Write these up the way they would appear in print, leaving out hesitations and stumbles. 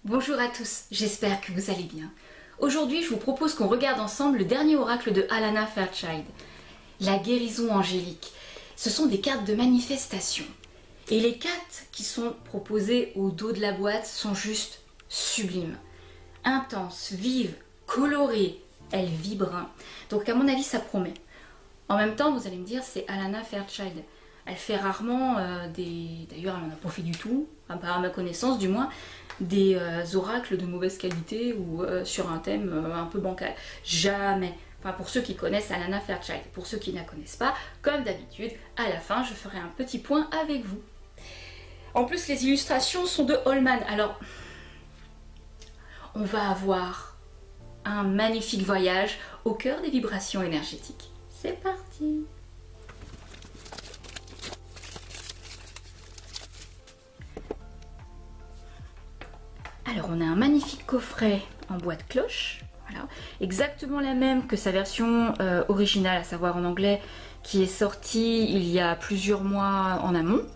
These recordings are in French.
Bonjour à tous, j'espère que vous allez bien. Aujourd'hui, je vous propose qu'on regarde ensemble le dernier oracle de Alana Fairchild, la guérison angélique. Ce sont des cartes de manifestation. Et les cartes qui sont proposées au dos de la boîte sont juste sublimes. Intenses, vives, colorées, elles vibrent. Donc à mon avis, ça promet. En même temps, vous allez me dire, c'est Alana Fairchild. Elle fait rarement D'ailleurs, elle n'en a pas fait du tout, à part à ma connaissance du moins, des oracles de mauvaise qualité ou sur un thème un peu bancal. Jamais. Enfin, pour ceux qui connaissent Alana Fairchild. Pour ceux qui ne la connaissent pas, comme d'habitude, à la fin, je ferai un petit point avec vous. En plus, les illustrations sont de Holman. Alors, on va avoir un magnifique voyage au cœur des vibrations énergétiques. C'est parti! Alors on a un magnifique coffret en bois de cloche, voilà, exactement la même que sa version originale, à savoir en anglais, qui est sortie il y a plusieurs mois en amont.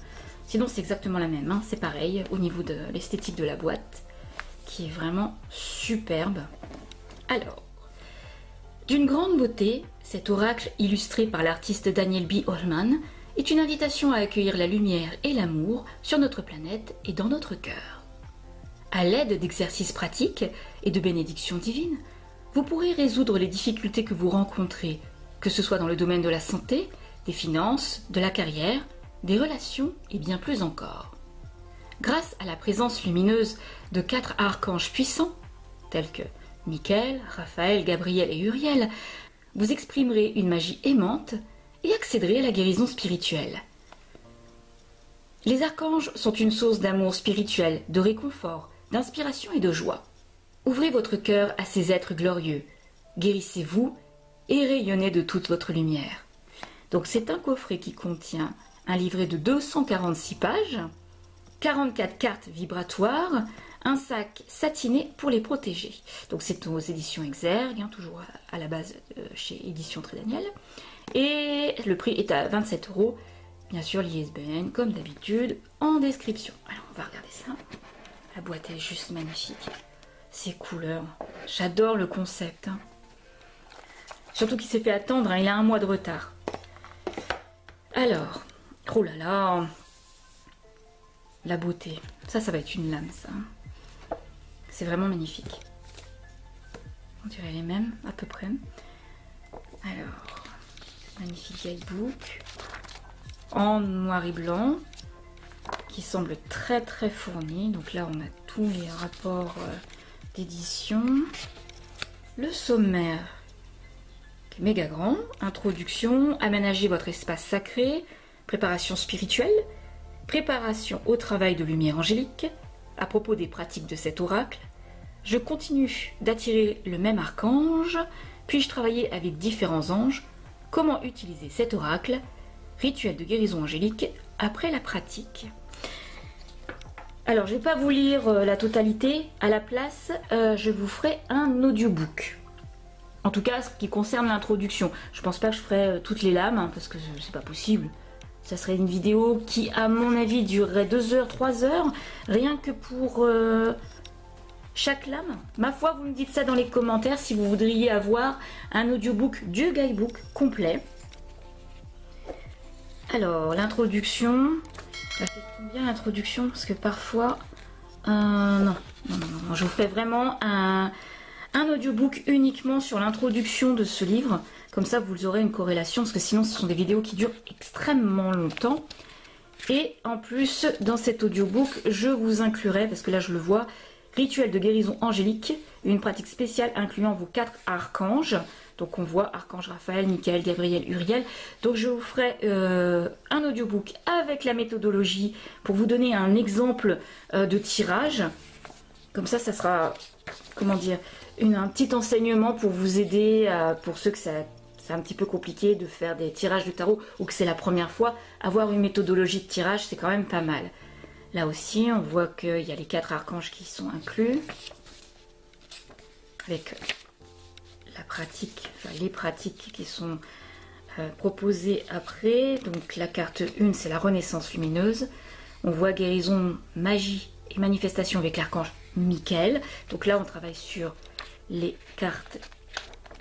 Sinon c'est exactement la même, hein, c'est pareil au niveau de l'esthétique de la boîte, qui est vraiment superbe. Alors, d'une grande beauté, cet oracle illustré par l'artiste Daniel B. Holman est une invitation à accueillir la lumière et l'amour sur notre planète et dans notre cœur. À l'aide d'exercices pratiques et de bénédictions divines, vous pourrez résoudre les difficultés que vous rencontrez, que ce soit dans le domaine de la santé, des finances, de la carrière, des relations et bien plus encore. Grâce à la présence lumineuse de 4 archanges puissants, tels que Michael, Raphaël, Gabriel et Uriel, vous exprimerez une magie aimante et accéderez à la guérison spirituelle. Les archanges sont une source d'amour spirituel, de réconfort, d'inspiration et de joie. Ouvrez votre cœur à ces êtres glorieux, guérissez-vous et rayonnez de toute votre lumière. Donc c'est un coffret qui contient un livret de 246 pages, 44 cartes vibratoires, un sac satiné pour les protéger. Donc c'est aux éditions Exergue, hein, toujours à la base chez Éditions Très Daniel. Et le prix est à 27 €. Bien sûr, l'ISBN, comme d'habitude, en description. Alors, on va regarder ça. La boîte est juste magnifique. Ces couleurs. J'adore le concept. Hein. Surtout qu'il s'est fait attendre, hein, il a un mois de retard. Alors, oh là là. La beauté. Ça va être une lame, ça. C'est vraiment magnifique. On dirait les mêmes, à peu près. Alors, magnifique guidebook. En noir et blanc, qui semble très très fourni. Donc là on a tous les rapports d'édition. Le sommaire qui est méga grand. Introduction, aménager votre espace sacré, préparation spirituelle, préparation au travail de lumière angélique. À propos des pratiques de cet oracle, je continue d'attirer le même archange. Puis-je travailler avec différents anges? Comment utiliser cet oracle? Rituel de guérison angélique après la pratique. Alors, je ne vais pas vous lire la totalité. À la place, je vous ferai un audiobook. En tout cas, ce qui concerne l'introduction. Je pense pas que je ferai toutes les lames, hein, parce que c'est pas possible. Ça serait une vidéo qui, à mon avis, durerait 2 heures, 3 heures, rien que pour chaque lame. Ma foi, vous me dites ça dans les commentaires si vous voudriez avoir un audiobook du guidebook complet. Alors, l'introduction, ça fait combien l'introduction? Parce que parfois, non, je vous ferai vraiment un audiobook uniquement sur l'introduction de ce livre. Comme ça, vous aurez une corrélation, parce que sinon, ce sont des vidéos qui durent extrêmement longtemps. Et en plus, dans cet audiobook, je vous inclurai, parce que là, je le vois, rituel de guérison angélique, une pratique spéciale incluant vos 4 archanges. Donc on voit Archange Raphaël, Michael, Gabriel, Uriel. Donc je vous ferai un audiobook avec la méthodologie pour vous donner un exemple de tirage. Comme ça sera, comment dire, un petit enseignement pour vous aider, pour ceux que c'est un petit peu compliqué de faire des tirages de tarot ou que c'est la première fois. Avoir une méthodologie de tirage, c'est quand même pas mal. Là aussi, on voit qu'il y a les 4 archanges qui sont inclus. Avec la pratique, enfin les pratiques qui sont proposées après. Donc la carte 1, c'est la renaissance lumineuse. On voit guérison, magie et manifestation avec l'archange Michael. Donc là, on travaille sur les cartes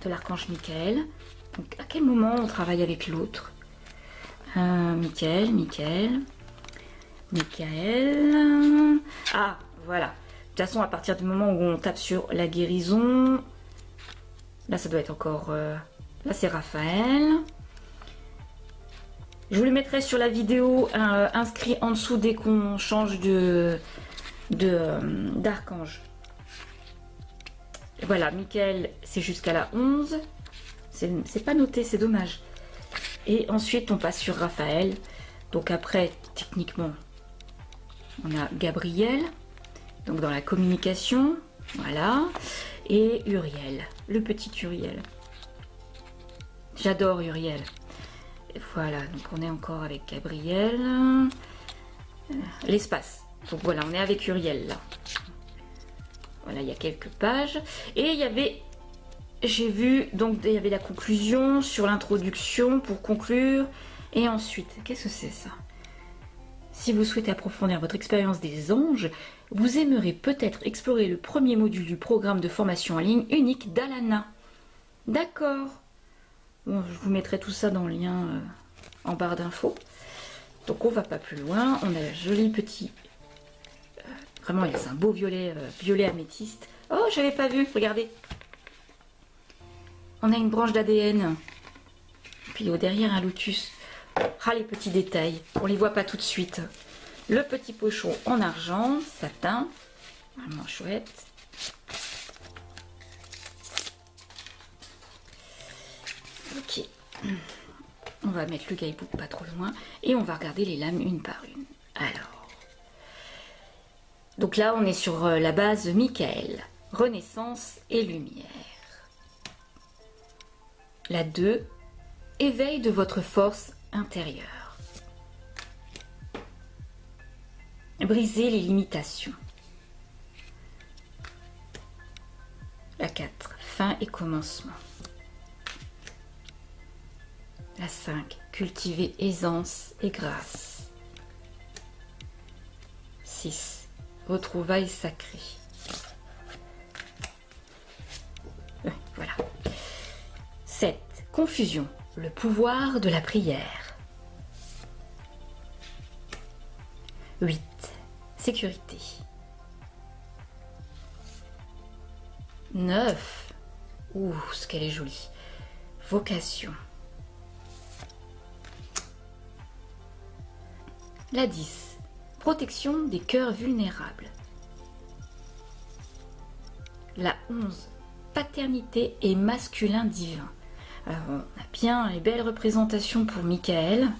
de l'archange Michael. Donc à quel moment on travaille avec l'autre? Michael. Ah, voilà. De toute façon, à partir du moment où on tape sur la guérison, là, ça doit être encore... là, c'est Raphaël. Je vous le mettrai sur la vidéo inscrit en dessous dès qu'on change d'archange. Voilà, Michael, c'est jusqu'à la 11. C'est pas noté, c'est dommage. Et ensuite, on passe sur Raphaël. Donc après, techniquement, on a Gabriel. Donc dans la communication, voilà. Et Uriel, le petit Uriel. J'adore Uriel. Voilà, donc on est encore avec Gabriel. L'espace. Donc voilà, on est avec Uriel là. Voilà, il y a quelques pages. Et il y avait, j'ai vu, donc il y avait la conclusion sur l'introduction pour conclure. Et ensuite, qu'est-ce que c'est ça? Si vous souhaitez approfondir votre expérience des anges, vous aimerez peut-être explorer le premier module du programme de formation en ligne unique d'Alana. D'accord. Bon, je vous mettrai tout ça dans le lien en barre d'infos. Donc on va pas plus loin. On a un joli petit... vraiment, c'est un beau violet, violet améthyste. Oh, j'avais pas vu, regardez. On a une branche d'ADN. Puis au derrière un lotus. Ah, les petits détails. On les voit pas tout de suite. Le petit pochon en argent, satin. Vraiment chouette. Ok, on va mettre le guidebook pas trop loin et on va regarder les lames une par une. Alors, donc là on est sur la base Michael, Renaissance et Lumière. La 2, éveil de votre force intérieure. Briser les limitations. La 4, fin et commencement. La 5, cultiver aisance et grâce. 6, retrouvailles sacrées. Voilà. 7, confusion, le pouvoir de la prière. 8, sécurité. 9, ouh, ce qu'elle est jolie. Vocation. La 10, protection des cœurs vulnérables. La 11, paternité et masculin divin. Alors, on a bien les belles représentations pour Michael.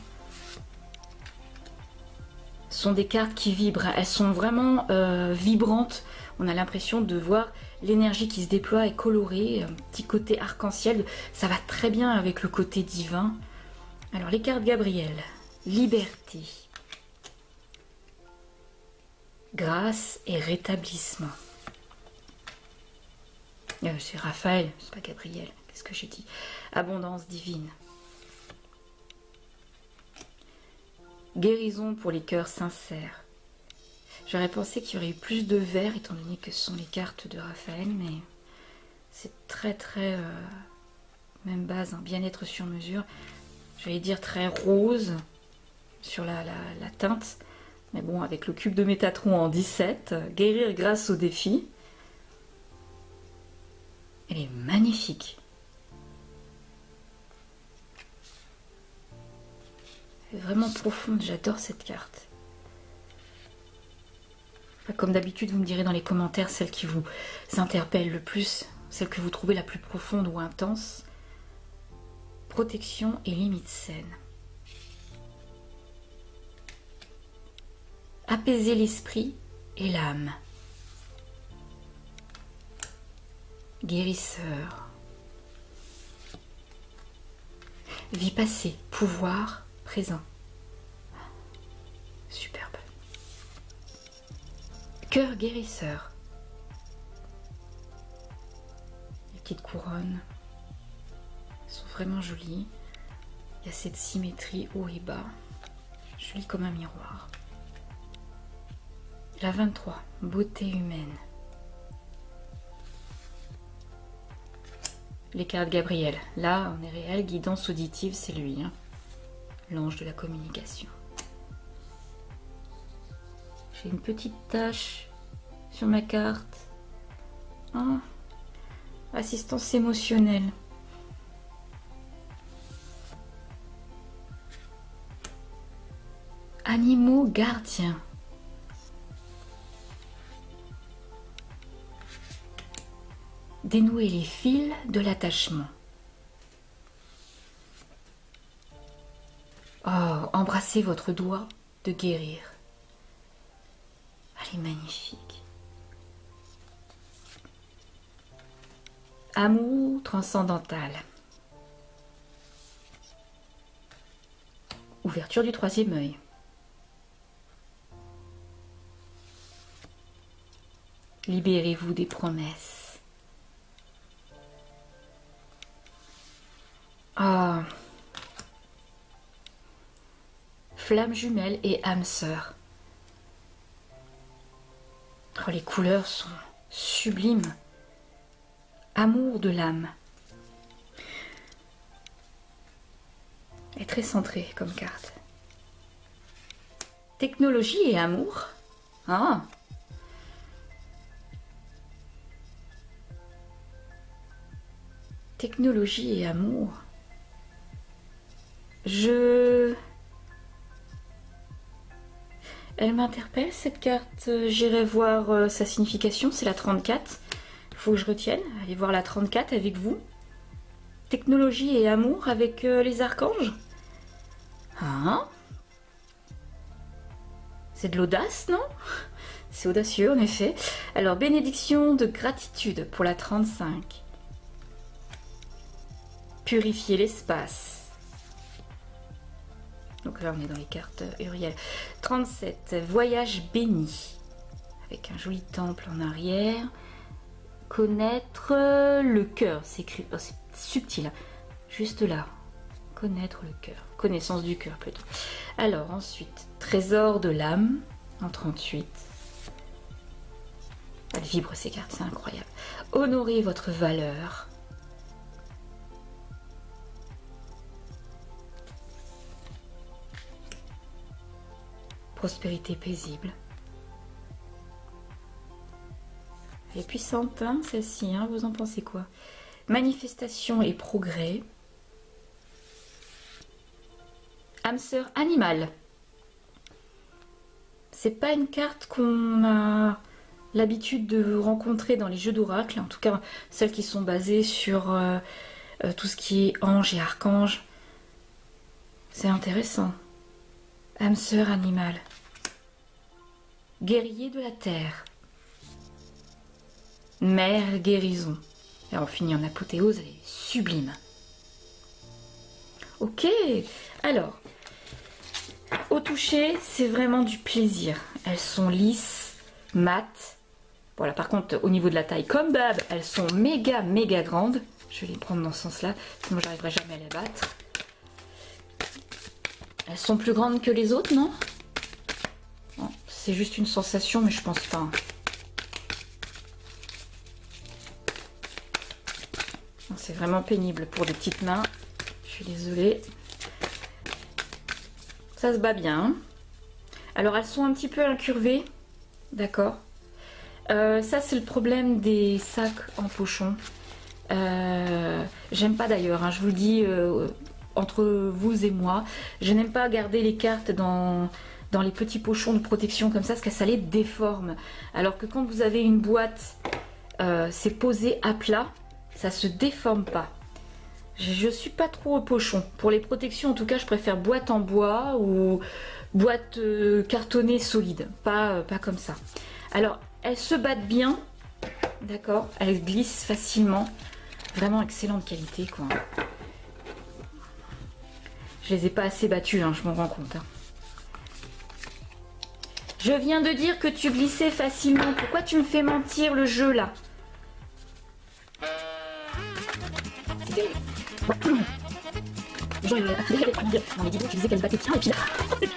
Ce sont des cartes qui vibrent, elles sont vraiment vibrantes. On a l'impression de voir l'énergie qui se déploie et colorée, un petit côté arc-en-ciel. Ça va très bien avec le côté divin. Alors, les cartes Gabriel, liberté. Grâce et rétablissement. C'est Raphaël, c'est pas Gabriel. Qu'est-ce que j'ai dit? Abondance divine. Guérison pour les cœurs sincères. J'aurais pensé qu'il y aurait eu plus de vert étant donné que ce sont les cartes de Raphaël, mais c'est très même base, hein, bien-être sur mesure. J'allais dire très rose sur la teinte. Mais bon, avec le cube de Métatron en 17, guérir grâce au défi. Elle est magnifique. Elle est vraiment profonde, j'adore cette carte. Comme d'habitude, vous me direz dans les commentaires celle qui vous interpelle le plus, celle que vous trouvez la plus profonde ou intense. Protection et limite saine. Apaiser l'esprit et l'âme. Guérisseur. Vie passée, pouvoir, présent. Superbe. Cœur guérisseur. Les petites couronnes sont vraiment jolies. Il y a cette symétrie haut et bas. Jolie comme un miroir. La 23, beauté humaine. les cartes Gabriel. Là, on est réel, guidance auditive, c'est lui, hein. L'ange de la communication. J'ai une petite tache sur ma carte. Ah, assistance émotionnelle. Animaux gardiens. Dénouer les fils de l'attachement. Oh, embrassez votre doigt de guérir. Elle est magnifique. Amour transcendantal. Ouverture du troisième œil. Libérez-vous des promesses. Ah. Flamme jumelle et âme sœur. Oh, les couleurs sont sublimes. Amour de l'âme. Et très centré comme carte. Technologie et amour. Ah. Technologie et amour. Elle m'interpelle cette carte. J'irai voir sa signification. C'est la 34. Il faut que je retienne. Allez voir la 34 avec vous. Technologie et amour avec les archanges. Ah. C'est de l'audace, non? C'est audacieux en effet. Alors, bénédiction de gratitude pour la 35. Purifier l'espace. Donc là, on est dans les cartes Uriel. 37. Voyage béni. Avec un joli temple en arrière. Connaître le cœur. C'est écrit. Oh, c'est subtil. Juste là. Connaître le cœur. Connaissance du cœur plutôt. Alors ensuite, trésor de l'âme en 38. Elle vibre ces cartes, c'est incroyable. Honorez votre valeur. Prospérité paisible. Elle est puissante, hein, celle-ci, hein, vous en pensez quoi? Manifestation et progrès. Âme sœur animale. C'est pas une carte qu'on a l'habitude de rencontrer dans les jeux d'oracle, en tout cas celles qui sont basées sur tout ce qui est ange et archange. C'est intéressant. Âme sœur animale. Guerrier de la terre. Mère guérison. Et on finit en apothéose, elle est sublime. Ok, alors, au toucher, c'est vraiment du plaisir. Elles sont lisses, mates. Voilà, par contre, au niveau de la taille, comme d'hab, elles sont méga grandes. Je vais les prendre dans ce sens-là, sinon j'arriverai jamais à les battre. Elles sont plus grandes que les autres, non? Bon, c'est juste une sensation, mais je pense pas. C'est vraiment pénible pour des petites mains. Je suis désolée. Ça se bat bien. Alors elles sont un petit peu incurvées. D'accord. Ça c'est le problème des sacs en pochon. J'aime pas d'ailleurs, hein, je vous le dis entre vous et moi. Je n'aime pas garder les cartes dans les petits pochons de protection comme ça, parce que ça les déforme. Alors que quand vous avez une boîte, c'est posé à plat, ça se déforme pas. Je suis pas trop au pochon. Pour les protections, en tout cas, je préfère boîte en bois ou boîte cartonnée solide. Pas comme ça. Alors, elles se battent bien. D'accord. Elles glissent facilement. Vraiment excellente qualité, quoi. Je les ai pas assez battues, hein, je m'en rends compte. Hein. Je viens de dire que tu glissais facilement. Pourquoi tu me fais mentir le jeu, là? C'est terrible. Les gens ils vont dire non mais dis donc tu disais qu'elle battait bien et puis là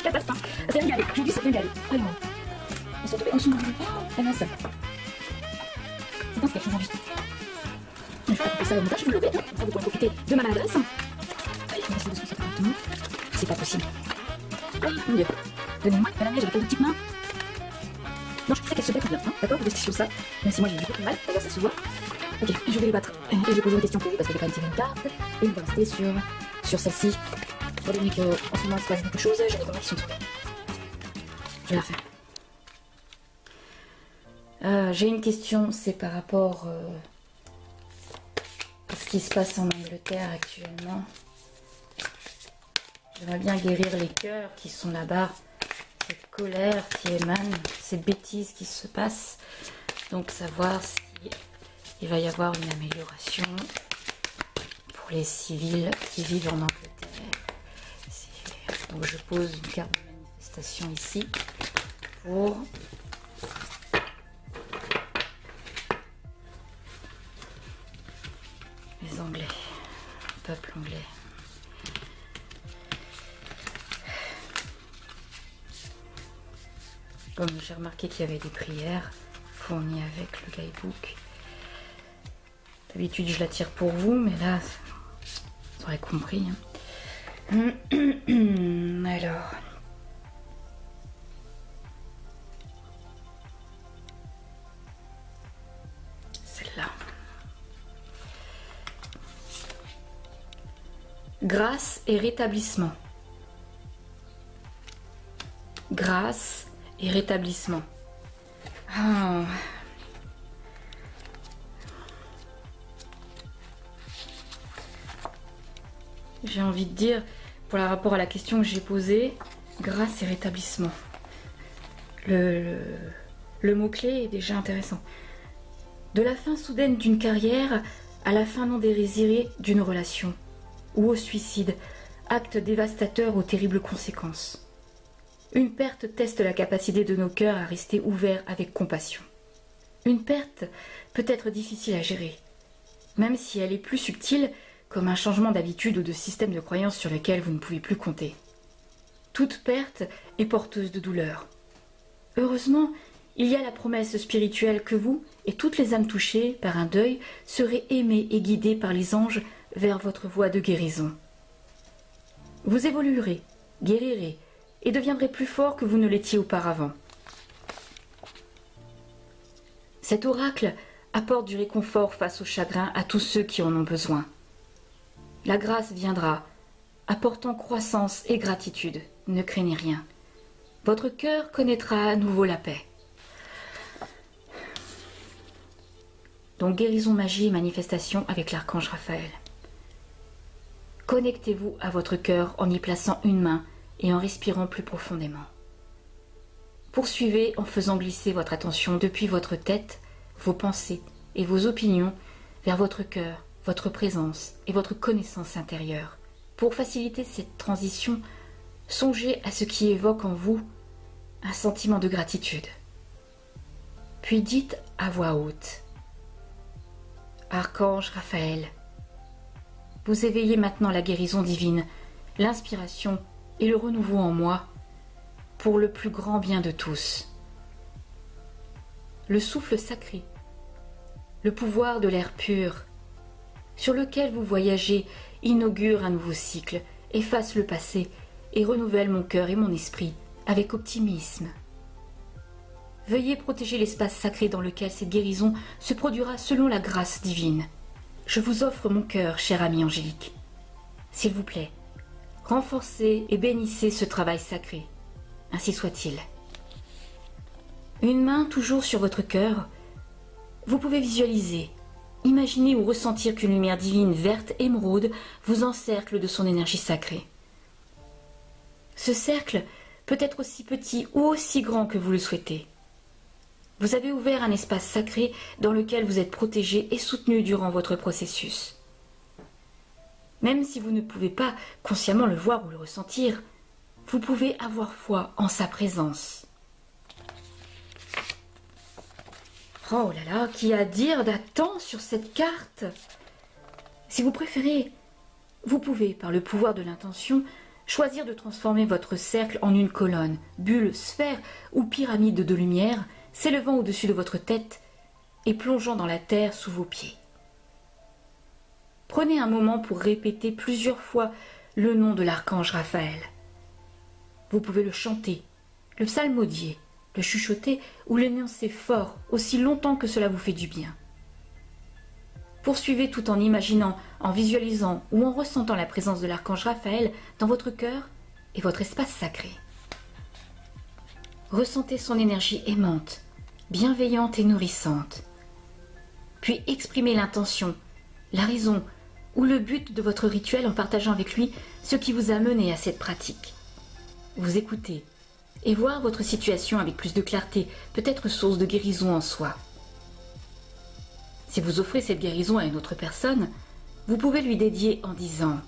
ça passe pas. C'est régalé, aujourd'hui c'est régalé. Vraiment. Ils sont tombés en dessous. Ah mince. C'est pas ce qu'elle change envie. je vais couper ça au montage, je vous le mets. Comme ça, vous pourrez profiter de ma maladresse. Allez, on va essayer de se concentrer rapidement. C'est pas possible. Allez, mon Dieu. Donnez-moi les palamiers, j'avais pas une petite main. Non, je sais qu'elle se bat bien, hein, d'accord? Vous restez sur ça, même si moi j'ai beaucoup de mal, d'ailleurs ça se voit. Ok, je vais les battre. Et je vais poser une question pour vous parce que j'ai quand même tiré une carte. Et on va rester sur celle-ci. Étant donné qu'en ce moment il se passe beaucoup de choses, j'ai des combats qui sont tombés. Je vais la refaire. J'ai une question, c'est par rapport à ce qui se passe en Angleterre actuellement. J'aimerais bien guérir les cœurs qui sont là-bas, cette colère qui émane, ces bêtises qui se passent. Donc savoir si il va y avoir une amélioration pour les civils qui vivent en Angleterre. Donc je pose une carte de manifestation ici pour les Anglais, le peuple anglais. Comme j'ai remarqué qu'il y avait des prières fournies avec le guidebook. D'habitude je la tire pour vous, mais là, vous aurez compris. Alors. Celle-là. Grâce et rétablissement. Grâce et rétablissement. Ah. J'ai envie de dire, pour le rapport à la question que j'ai posée, grâce et rétablissement. Le mot-clé est déjà intéressant. De la fin soudaine d'une carrière à la fin non désirée d'une relation, ou au suicide, acte dévastateur aux terribles conséquences. Une perte teste la capacité de nos cœurs à rester ouverts avec compassion. Une perte peut être difficile à gérer, même si elle est plus subtile, comme un changement d'habitude ou de système de croyance sur lequel vous ne pouvez plus compter. Toute perte est porteuse de douleur. Heureusement, il y a la promesse spirituelle que vous et toutes les âmes touchées par un deuil serez aimées et guidées par les anges vers votre voie de guérison. Vous évoluerez, guérirez et deviendrez plus fort que vous ne l'étiez auparavant. Cet oracle apporte du réconfort face au chagrin à tous ceux qui en ont besoin. La grâce viendra, apportant croissance et gratitude. Ne craignez rien. Votre cœur connaîtra à nouveau la paix. Donc guérison, magie et manifestation avec l'archange Raphaël. Connectez-vous à votre cœur en y plaçant une main et en respirant plus profondément. Poursuivez en faisant glisser votre attention depuis votre tête, vos pensées et vos opinions vers votre cœur, votre présence et votre connaissance intérieure. Pour faciliter cette transition, songez à ce qui évoque en vous un sentiment de gratitude. Puis dites à voix haute: Archange Raphaël, vous éveillez maintenant la guérison divine, l'inspiration et le renouveau en moi pour le plus grand bien de tous. Le souffle sacré, le pouvoir de l'air pur, sur lequel vous voyagez, inaugure un nouveau cycle, efface le passé et renouvelle mon cœur et mon esprit avec optimisme. Veuillez protéger l'espace sacré dans lequel cette guérison se produira selon la grâce divine. Je vous offre mon cœur, cher ami angélique. S'il vous plaît, renforcez et bénissez ce travail sacré. Ainsi soit-il. Une main toujours sur votre cœur, vous pouvez visualiser, imaginer ou ressentir qu'une lumière divine verte émeraude vous encercle de son énergie sacrée. Ce cercle peut être aussi petit ou aussi grand que vous le souhaitez. Vous avez ouvert un espace sacré dans lequel vous êtes protégé et soutenu durant votre processus. Même si vous ne pouvez pas consciemment le voir ou le ressentir, vous pouvez avoir foi en sa présence. Oh là là, qu'y a à dire d'attend sur cette carte? Si vous préférez, vous pouvez, par le pouvoir de l'intention, choisir de transformer votre cercle en une colonne, bulle, sphère ou pyramide de lumière, s'élevant au-dessus de votre tête et plongeant dans la terre sous vos pieds. prenez un moment pour répéter plusieurs fois le nom de l'archange Raphaël. Vous pouvez le chanter, le psalmodier, le chuchoter ou l'énoncer fort aussi longtemps que cela vous fait du bien. Poursuivez tout en imaginant, en visualisant ou en ressentant la présence de l'archange Raphaël dans votre cœur et votre espace sacré. Ressentez son énergie aimante, bienveillante et nourrissante. Puis exprimez l'intention, la raison ou le but de votre rituel en partageant avec lui ce qui vous a mené à cette pratique. Vous écoutez et voir votre situation avec plus de clarté peut être source de guérison en soi. Si vous offrez cette guérison à une autre personne, vous pouvez lui dédier en disant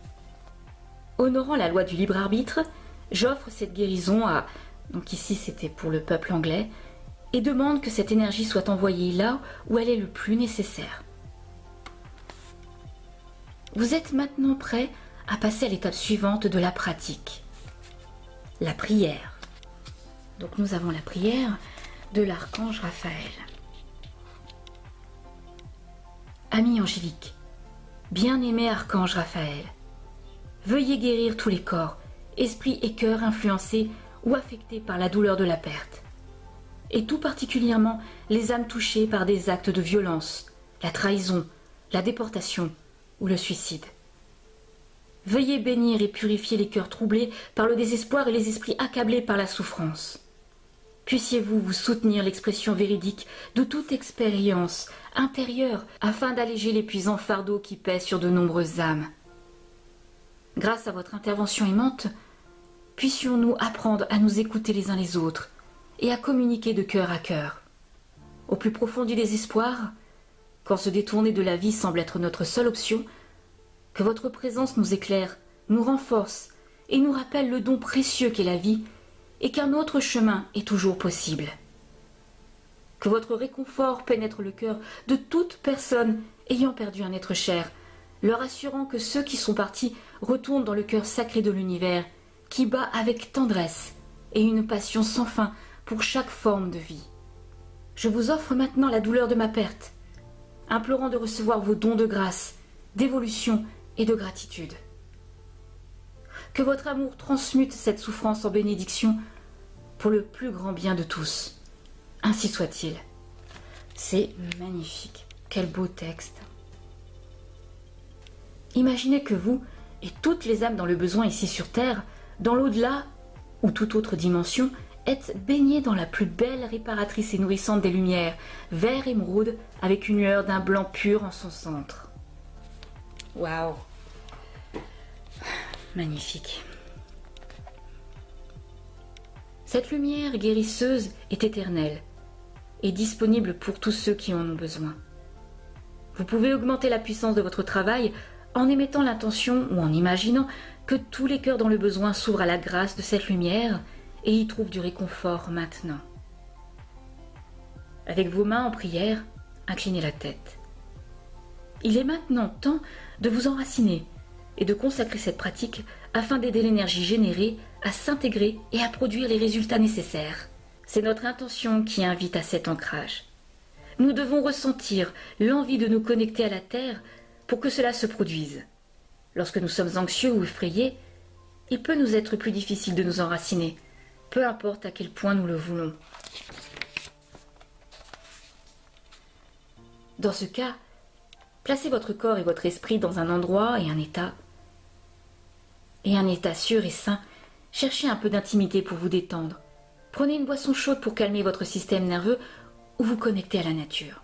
« Honorant la loi du libre arbitre, j'offre cette guérison à… » donc ici c'était pour le peuple anglais, et demande que cette énergie soit envoyée là où elle est le plus nécessaire. Vous êtes maintenant prêt à passer à l'étape suivante de la pratique. La prière. Donc nous avons la prière de l'archange Raphaël. Ami angélique, bien-aimé archange Raphaël, veuillez guérir tous les corps, esprits et cœurs influencés ou affectés par la douleur de la perte, et tout particulièrement les âmes touchées par des actes de violence, la trahison, la déportation ou le suicide. Veuillez bénir et purifier les cœurs troublés par le désespoir et les esprits accablés par la souffrance. Puissiez-vous vous soutenir l'expression véridique de toute expérience intérieure afin d'alléger l'épuisant fardeau qui pèse sur de nombreuses âmes. Grâce à votre intervention aimante, puissions-nous apprendre à nous écouter les uns les autres et à communiquer de cœur à cœur. Au plus profond du désespoir, quand se détourner de la vie semble être notre seule option, que votre présence nous éclaire, nous renforce et nous rappelle le don précieux qu'est la vie et qu'un autre chemin est toujours possible. Que votre réconfort pénètre le cœur de toute personne ayant perdu un être cher, leur assurant que ceux qui sont partis retournent dans le cœur sacré de l'univers, qui bat avec tendresse et une passion sans fin pour chaque forme de vie. Je vous offre maintenant la douleur de ma perte, implorant de recevoir vos dons de grâce, d'évolution et de gratitude. Que votre amour transmute cette souffrance en bénédiction pour le plus grand bien de tous. Ainsi soit-il. C'est magnifique. Quel beau texte. Imaginez que vous et toutes les âmes dans le besoin ici sur Terre, dans l'au-delà ou toute autre dimension, êtes baignés dans la plus belle réparatrice et nourrissante des lumières, vert émeraude avec une lueur d'un blanc pur en son centre. Waouh! Magnifique. Cette lumière guérisseuse est éternelle et disponible pour tous ceux qui en ont besoin. Vous pouvez augmenter la puissance de votre travail en émettant l'intention ou en imaginant que tous les cœurs dans le besoin s'ouvrent à la grâce de cette lumière et y trouvent du réconfort maintenant. Avec vos mains en prière, inclinez la tête. Il est maintenant temps de vous enraciner et de consacrer cette pratique afin d'aider l'énergie générée à s'intégrer et à produire les résultats nécessaires. C'est notre intention qui invite à cet ancrage. Nous devons ressentir l'envie de nous connecter à la Terre pour que cela se produise. Lorsque nous sommes anxieux ou effrayés, il peut nous être plus difficile de nous enraciner, peu importe à quel point nous le voulons. Dans ce cas, placez votre corps et votre esprit dans un endroit et un état sûr et sain. Cherchez un peu d'intimité pour vous détendre. Prenez une boisson chaude pour calmer votre système nerveux ou vous connecter à la nature.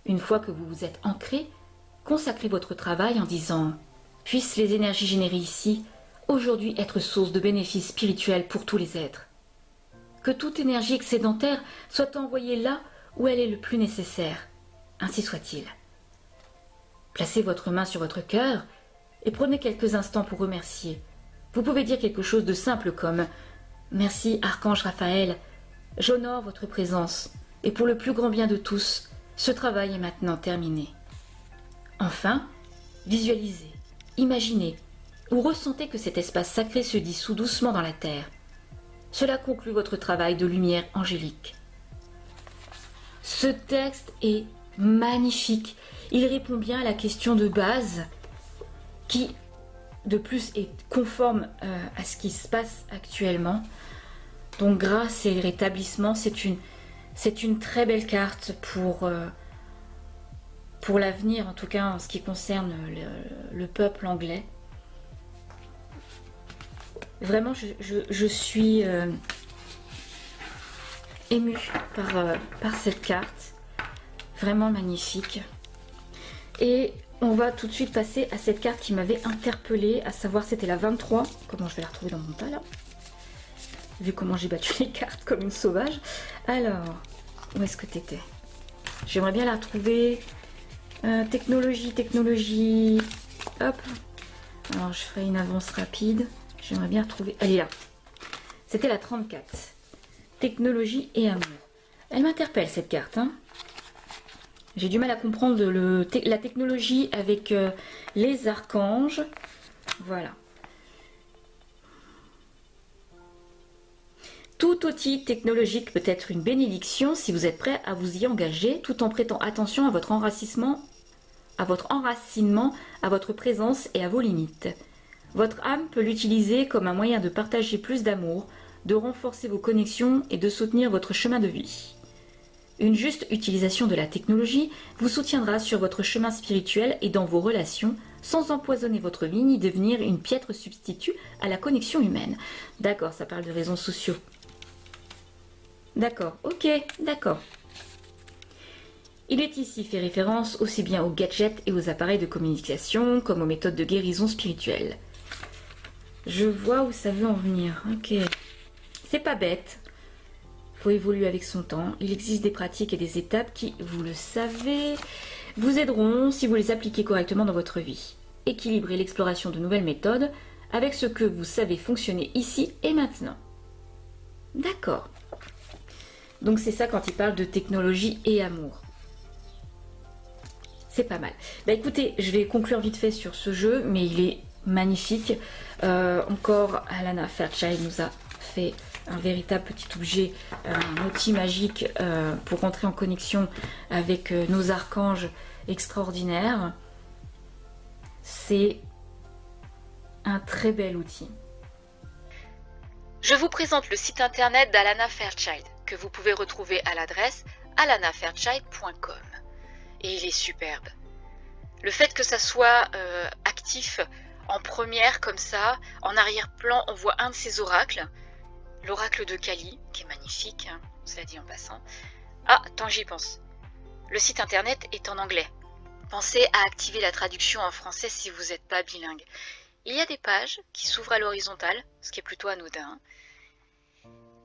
Une fois que vous vous êtes ancré, consacrez votre travail en disant « Puissent les énergies générées ici aujourd'hui être source de bénéfices spirituels pour tous les êtres. Que toute énergie excédentaire soit envoyée là où elle est le plus nécessaire. Ainsi soit-il. » Placez votre main sur votre cœur et prenez quelques instants pour remercier. Vous pouvez dire quelque chose de simple comme « Merci, Archange Raphaël, j'honore votre présence et pour le plus grand bien de tous, ce travail est maintenant terminé. » Enfin, visualisez, imaginez ou ressentez que cet espace sacré se dissout doucement dans la terre. Cela conclut votre travail de lumière angélique. Ce texte est magnifique. Il répond bien à la question de base qui, de plus, est conforme à ce qui se passe actuellement. Donc grâce et rétablissement, c'est une très belle carte pour l'avenir, en tout cas en ce qui concerne le peuple anglais. Vraiment, je suis émue par cette carte. Vraiment magnifique. Et on va tout de suite passer à cette carte qui m'avait interpellée, à savoir c'était la 23. Comment je vais la retrouver dans mon tas là? Vu comment j'ai battu les cartes comme une sauvage. Alors, où est-ce que tu étais? J'aimerais bien la retrouver. Technologie. Hop. Alors, je ferai une avance rapide. J'aimerais bien retrouver. Elle est là. C'était la 34. Technologie et amour. Elle m'interpelle cette carte. Hein. J'ai du mal à comprendre la technologie avec les archanges. Voilà. Tout outil technologique peut être une bénédiction si vous êtes prêt à vous y engager, tout en prêtant attention à votre enracinement, à votre présence et à vos limites. Votre âme peut l'utiliser comme un moyen de partager plus d'amour, de renforcer vos connexions et de soutenir votre chemin de vie. Une juste utilisation de la technologie vous soutiendra sur votre chemin spirituel et dans vos relations, sans empoisonner votre vie ni devenir une piètre substitut à la connexion humaine. D'accord, ça parle de réseaux sociaux. D'accord, ok, d'accord. Il est ici fait référence aussi bien aux gadgets et aux appareils de communication comme aux méthodes de guérison spirituelle. Je vois où ça veut en venir. Ok. C'est pas bête. Faut évoluer avec son temps. Il existe des pratiques et des étapes qui, vous le savez, vous aideront si vous les appliquez correctement dans votre vie. Équilibrez l'exploration de nouvelles méthodes avec ce que vous savez fonctionner ici et maintenant. D'accord. Donc c'est ça quand il parle de technologie et amour. C'est pas mal. Bah écoutez, je vais conclure vite fait sur ce jeu, mais il est magnifique. Encore, Alana Fairchild nous a fait un véritable petit objet, un outil magique pour rentrer en connexion avec nos archanges extraordinaires. C'est un très bel outil. Je vous présente le site internet d'Alana Fairchild, que vous pouvez retrouver à l'adresse alanafairchild.com. Et il est superbe. Le fait que ça soit actif en première comme ça, en arrière-plan, on voit un de ces oracles, l'oracle de Kali, qui est magnifique, hein, cela dit en passant. Ah, tant j'y pense. Le site internet est en anglais. Pensez à activer la traduction en français si vous n'êtes pas bilingue. Il y a des pages qui s'ouvrent à l'horizontale, ce qui est plutôt anodin.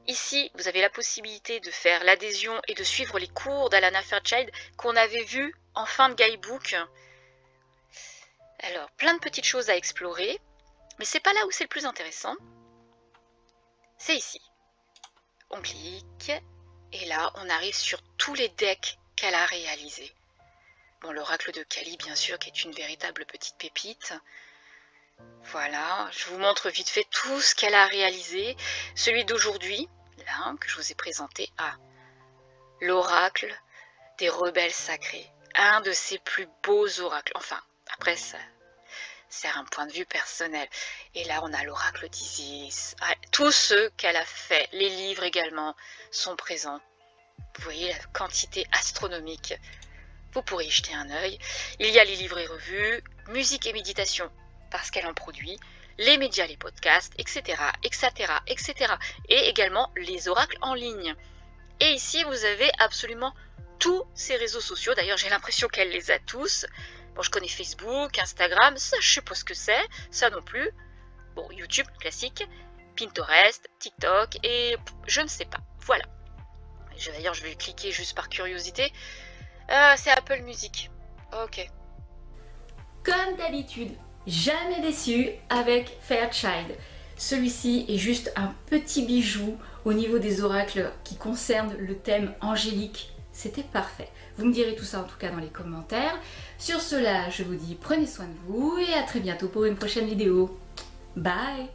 Ici, vous avez la possibilité de faire l'adhésion et de suivre les cours d'Alana Fairchild qu'on avait vus en fin de guidebook. Alors, plein de petites choses à explorer, mais c'est pas là où c'est le plus intéressant. C'est ici. On clique, et là, on arrive sur tous les decks qu'elle a réalisés. Bon, l'oracle de Kali, bien sûr, qui est une véritable petite pépite. Voilà, je vous montre vite fait tout ce qu'elle a réalisé. Celui d'aujourd'hui, là, que je vous ai présenté, l'oracle des rebelles sacrés. Un de ses plus beaux oracles. Enfin, après, ça c'est un point de vue personnel. Et là, on a l'oracle d'Isis. Tous ceux qu'elle a fait, les livres également, sont présents. Vous voyez la quantité astronomique. Vous pourrez y jeter un œil. Il y a les livres et revues, musique et méditation, parce qu'elle en produit, les médias, les podcasts, etc., etc., etc. Et également les oracles en ligne. Et ici, vous avez absolument tous ces réseaux sociaux. D'ailleurs, j'ai l'impression qu'elle les a tous. Bon, je connais Facebook, Instagram, ça je sais pas ce que c'est, ça non plus. Bon, YouTube, classique, Pinterest, TikTok, et je ne sais pas. Voilà. D'ailleurs, je vais cliquer juste par curiosité. C'est Apple Music. Ok. Comme d'habitude, jamais déçu avec Fairchild. Celui-ci est juste un petit bijou au niveau des oracles qui concernent le thème angélique. C'était parfait. Vous me direz tout ça en tout cas dans les commentaires. Sur cela, je vous dis prenez soin de vous et à très bientôt pour une prochaine vidéo. Bye!